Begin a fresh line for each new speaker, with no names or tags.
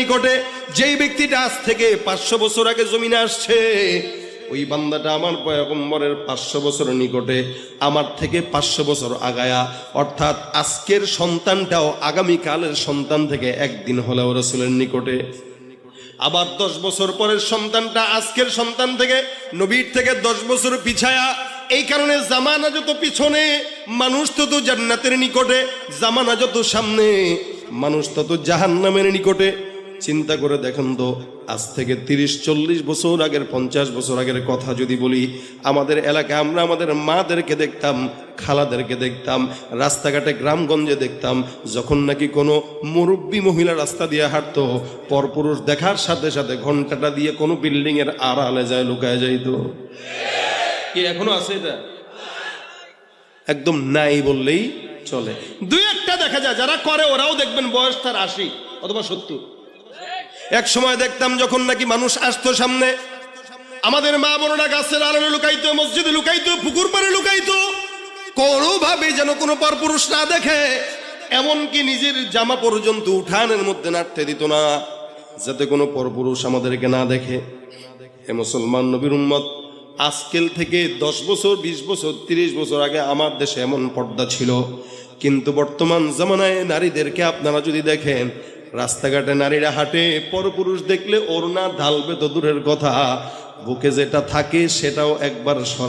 নিকটে যেই ব্যক্তিটা আজ থেকে 500 বছর আগে জমিনে আসছে, ওই বান্দাটা আমার পয়গম্বরের 500 বছরের নিকটে আমার থেকে 500 বছর আগায়া, অর্থাৎ আজকের সন্তানটাও আগামীকালের সন্তান থেকে একদিন হলেও রাসূলের নিকটে। আবার 10 বছর পরের সন্তানটা আজকের সন্তান থেকে নবীর থেকে 10 বছর পিছায়া। এই কারণে জামানা যত পিছনে মানুষ তত জান্নাতের নিকটে, জামানা যত সামনে মানুষ তত জাহান্নামের নিকটে। চিন্তা করে দেখেন তো, আজ থেকে 30-40 বছর আগের, 50 বছর আগের কথা যদি বলি, আমাদের এলাকায় আমরা আমাদের মাদেরকে দেখতাম, খালাদেরকে দেখতাম, রাস্তাঘাটে গ্রামগঞ্জে দেখতাম, যখন নাকি কোনো মুরব্বী মহিলা রাস্তা দিয়ে হাঁটতো, পরপুরুষ দেখার সাথে সাথে ঘন্টাটা দিয়ে কোনো বিল্ডিং এর আড়ালে যায় লুকায় যাইতো। কি এখনো আছে এটা? একদম নাই বললেই চলে। দুই একটা দেখা যায় যারা করে, ওরাও দেখবেন বয়স তার 80 অথবা 70। এক সময় দেখতাম যখন নাকি মানুষ আসতো সামনে, আমাদের মা বোনেরা গাছের আড়ালে লুকাইতো, মসজিদে লুকাইতো, পুকুর পাড়ে লুকাইতো, কোনোভাবে যেন কোনো পরপুরুষ না দেখে। এমনকি নিজের জামা পর্যন্ত উঠানের মধ্যে নাড়তে দিত না, যাতে কোনো পরপুরুষ আমাদেরকে না দেখে। হে মুসলমান নবীর উম্মত, আজকেল থেকে 10 বছর, 20 বছর, 30 বছর আগে আমার দেশে এমন পর্দা ছিল, কিন্তু বর্তমান জামানায় নারীদেরকে আপনারা যদি দেখেন, রাস্তাঘাটে নারীরা হাঁটে, পরপুরুষ দেখলে ওড়না ঢালবে তো দূরের কথা, বুকে যেটা থাকে সেটাও একবার